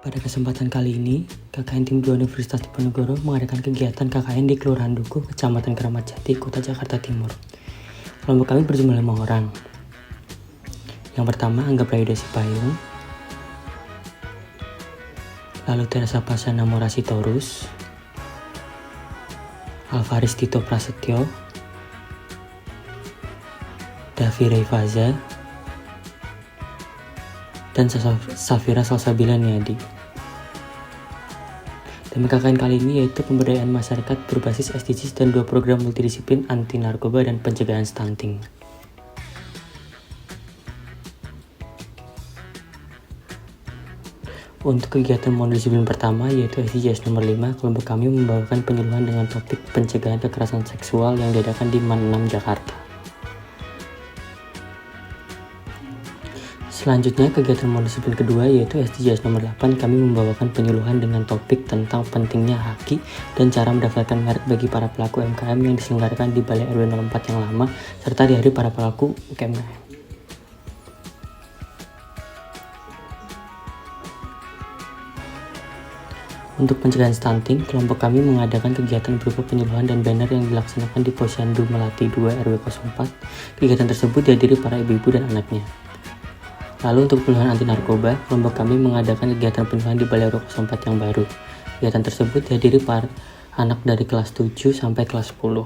Pada kesempatan kali ini, KKN Tim 2 Universitas Diponegoro mengadakan kegiatan KKN di Kelurahan Dukuh, Kecamatan Keramat Jati, Kota Jakarta Timur. Kelompok kami berjumlah 5 orang. Yang pertama, Angga Prayudesi Payung, lalu Teresa Pasana Morasi Torus, Alvaris Tito Prasetyo, Davi Reifaza, dan Safira Salsabila Niadi. Tema KKN kali ini yaitu pemberdayaan masyarakat berbasis SDGs dan 2 program multidisiplin anti narkoba dan pencegahan stunting. Untuk kegiatan monodisiplin pertama yaitu SDGs nomor 5, kelompok kami membawakan penyuluhan dengan topik pencegahan kekerasan seksual yang diadakan di MAN 6 Jakarta. Selanjutnya, kegiatan monodisiplin kedua yaitu SDGs nomor 8, kami membawakan penyuluhan dengan topik tentang pentingnya haki dan cara mendaftarkan merek bagi para pelaku UMKM yang diselenggarakan di Balai RW 04 yang lama, serta di Hari Para Pelaku UMKM. Untuk pencegahan stunting, kelompok kami mengadakan kegiatan berupa penyuluhan dan banner yang dilaksanakan di Posyandu Melati 2 RW 04. Kegiatan tersebut dihadiri para ibu-ibu dan anaknya. Lalu untuk penyuluhan anti narkoba, kelompok kami mengadakan kegiatan penyuluhan di Balai RW 04 yang baru. Kegiatan tersebut dihadiri para anak dari kelas 7 sampai kelas 10.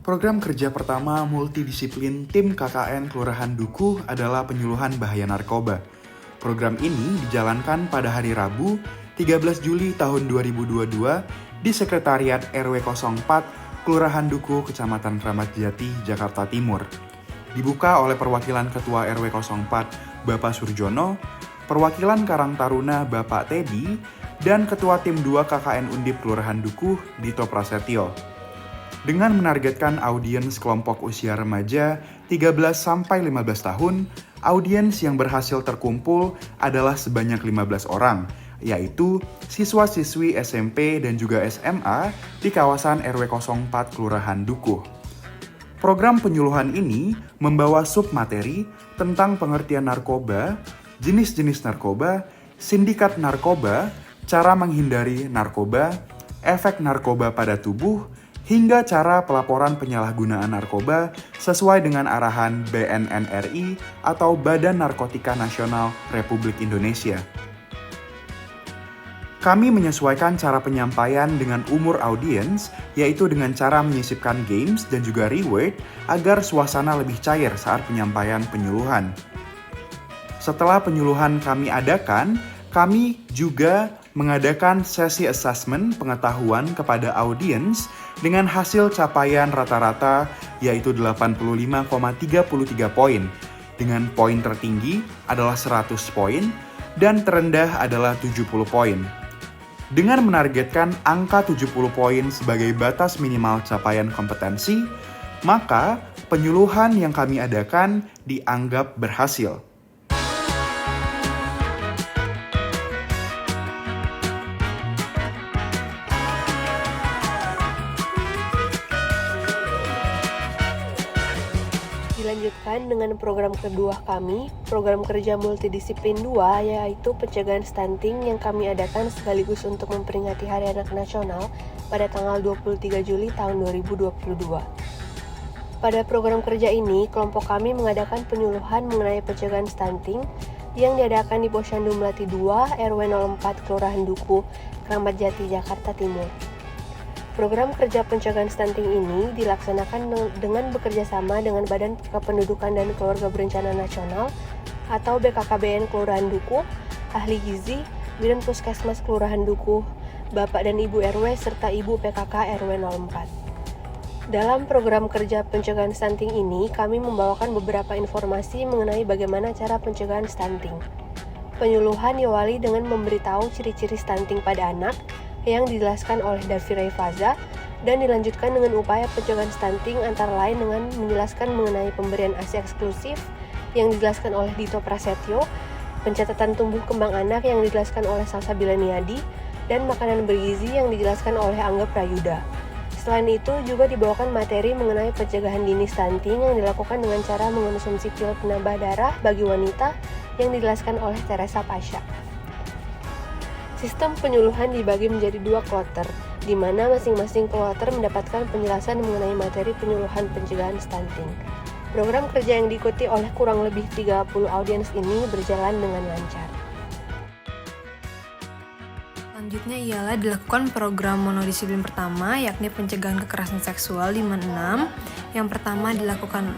Program kerja pertama multidisiplin tim KKN Kelurahan Dukuh adalah penyuluhan bahaya narkoba. Program ini dijalankan pada hari Rabu, 13 Juli tahun 2022 di Sekretariat RW 04 Kelurahan Dukuh, Kecamatan Keramat Jati, Jakarta Timur. Dibuka oleh perwakilan Ketua RW 04 Bapak Surjono, perwakilan Karang Taruna Bapak Teddy, dan Ketua Tim 2 KKN Undip Kelurahan Dukuh Dito Prasetyo. Dengan menargetkan audiens kelompok usia remaja 13-15 tahun, audiens yang berhasil terkumpul adalah sebanyak 15 orang, yaitu siswa-siswi SMP dan juga SMA di kawasan RW 04 Kelurahan Dukuh. Program penyuluhan ini membawa submateri tentang pengertian narkoba, jenis-jenis narkoba, sindikat narkoba, cara menghindari narkoba, efek narkoba pada tubuh, hingga cara pelaporan penyalahgunaan narkoba sesuai dengan arahan BNNRI atau Badan Narkotika Nasional Republik Indonesia. Kami menyesuaikan cara penyampaian dengan umur audiens, yaitu dengan cara menyisipkan games dan juga reward agar suasana lebih cair saat penyampaian penyuluhan. Setelah penyuluhan kami adakan, kami juga mengadakan sesi assessment pengetahuan kepada audiens dengan hasil capaian rata-rata yaitu 85,33 poin, dengan poin tertinggi adalah 100 poin dan terendah adalah 70 poin. Dengan menargetkan angka 70 poin sebagai batas minimal capaian kompetensi, maka penyuluhan yang kami adakan dianggap berhasil. Dilanjutkan dengan program kedua kami, program kerja multidisiplin 2, yaitu pencegahan stunting yang kami adakan sekaligus untuk memperingati Hari Anak Nasional pada tanggal 23 Juli tahun 2022. Pada program kerja ini, kelompok kami mengadakan penyuluhan mengenai pencegahan stunting yang diadakan di Posyandu Melati 2 RW 04 Kelurahan Dukuh, Keramat Jati, Jakarta Timur. Program kerja pencegahan stunting ini dilaksanakan dengan bekerja sama dengan Badan Kependudukan dan Keluarga Berencana Nasional atau BKKBN Kelurahan Dukuh, ahli gizi, Bidan Puskesmas Kelurahan Dukuh, Bapak dan Ibu RW, serta Ibu PKK RW 04. Dalam program kerja pencegahan stunting ini, kami membawakan beberapa informasi mengenai bagaimana cara pencegahan stunting. Penyuluhan diawali dengan memberitahu ciri-ciri stunting pada anak, yang dijelaskan oleh Davi Reifaza dan dilanjutkan dengan upaya pencegahan stunting antara lain dengan menjelaskan mengenai pemberian ASI eksklusif yang dijelaskan oleh Dito Prasetyo, pencatatan tumbuh kembang anak yang dijelaskan oleh Salsabila Niadi, dan makanan bergizi yang dijelaskan oleh Angga Prayuda. Selain itu, juga dibawakan materi mengenai pencegahan dini stunting yang dilakukan dengan cara mengonsumsi pil penambah darah bagi wanita yang dijelaskan oleh Teresa Pasha. Sistem penyuluhan dibagi menjadi 2 kloter, di mana masing-masing kloter mendapatkan penjelasan mengenai materi penyuluhan pencegahan stunting. Program kerja yang diikuti oleh kurang lebih 30 audiens ini berjalan dengan lancar. Selanjutnya ialah dilakukan program monodisiplin pertama, yakni pencegahan kekerasan seksual di MAN 6. Yang pertama dilakukan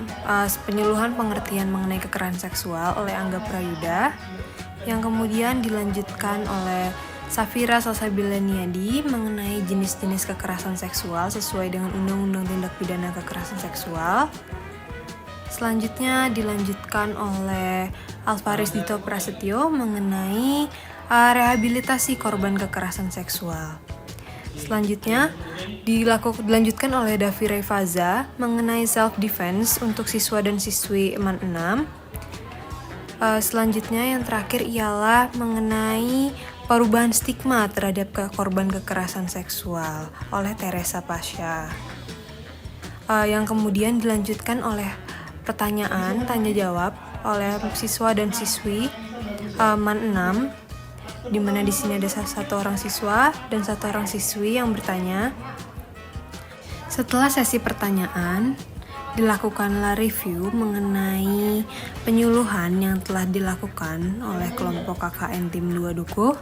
penyuluhan pengertian mengenai kekerasan seksual oleh Angga Prayuda, yang kemudian dilanjutkan oleh Safira Salsabila Niadi mengenai jenis-jenis kekerasan seksual sesuai dengan Undang-Undang Tindak Pidana Kekerasan Seksual. Selanjutnya dilanjutkan oleh Alvaris Dito Prasetyo mengenai rehabilitasi korban kekerasan seksual. Selanjutnya dilanjutkan oleh Davira Faza mengenai self-defense untuk siswa dan siswi MAN 6. Selanjutnya yang terakhir ialah mengenai perubahan stigma terhadap korban kekerasan seksual oleh Teresa Pasha. Yang kemudian dilanjutkan oleh pertanyaan tanya jawab oleh siswa dan siswi MAN 6, di mana di sini ada 1 orang siswa dan 1 orang siswi yang bertanya. Setelah sesi pertanyaan, dilakukanlah review mengenai penyuluhan yang telah dilakukan oleh kelompok KKN Tim 2 Dukuh,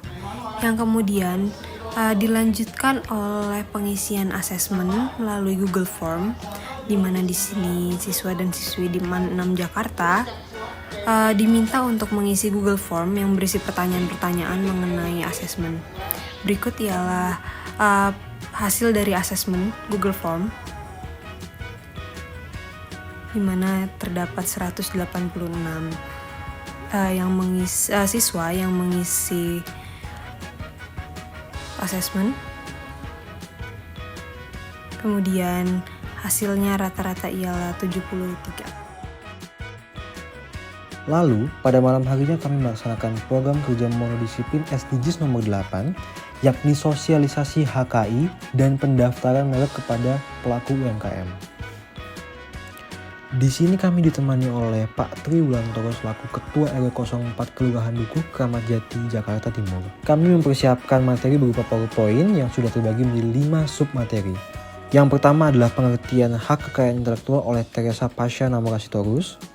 yang kemudian dilanjutkan oleh pengisian asesmen melalui Google Form, di mana di sini siswa dan siswi di MAN 6 Jakarta diminta untuk mengisi Google Form yang berisi pertanyaan-pertanyaan mengenai asesmen. Berikut ialah hasil dari asesmen Google Form, di mana terdapat 186 siswa yang mengisi asesmen. Kemudian hasilnya rata-rata ialah 73. Lalu, pada malam harinya kami melaksanakan program kerja monodisiplin SDGs nomor 8, yakni sosialisasi HKI dan pendaftaran merek kepada pelaku UMKM. Di sini kami ditemani oleh Pak Tri Wulantoro selaku Ketua RW 04 Kelurahan Dukuh, Kramat Jati, Jakarta Timur. Kami mempersiapkan materi berupa PowerPoint yang sudah terbagi menjadi 5 sub-materi. Yang pertama adalah pengertian hak kekayaan intelektual oleh Teresa Pasha Namorasitorus.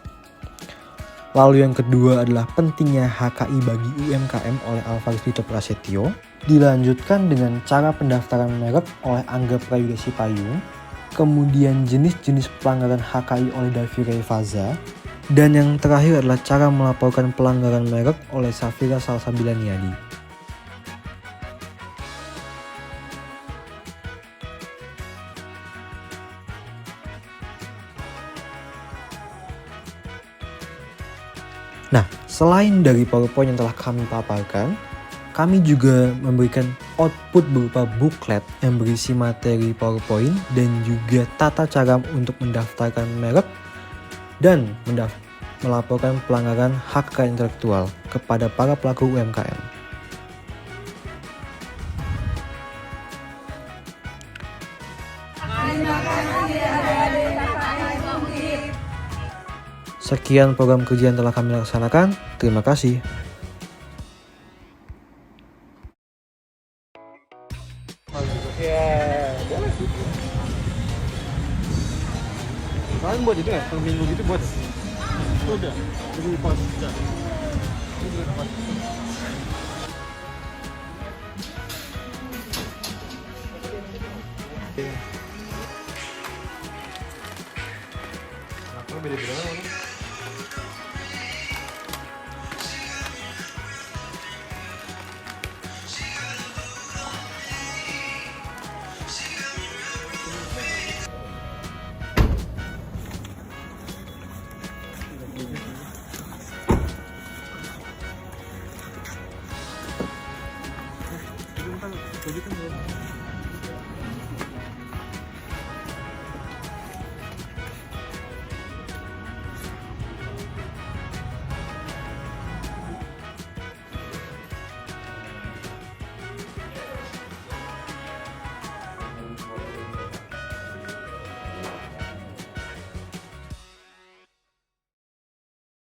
Lalu yang kedua adalah pentingnya HKI bagi UMKM oleh Alvaris Dito Prasetyo. Dilanjutkan dengan cara pendaftaran merek oleh Angga Prayuda Sipayung. Kemudian jenis-jenis pelanggaran HKI oleh Davira Faza. Dan yang terakhir adalah cara melaporkan pelanggaran merek oleh Safira Salsabila Niadi. Nah, selain dari PowerPoint yang telah kami paparkan, kami juga memberikan output berupa booklet yang berisi materi PowerPoint dan juga tata cara untuk mendaftarkan merek dan melaporkan pelanggaran hak kekayaan intelektual kepada para pelaku UMKM. Sekian program kerja yang telah kami laksanakan. Terima kasih. Kalian buat itu ya, per minggu gitu buat udah, jadi pas udah. Beda-beda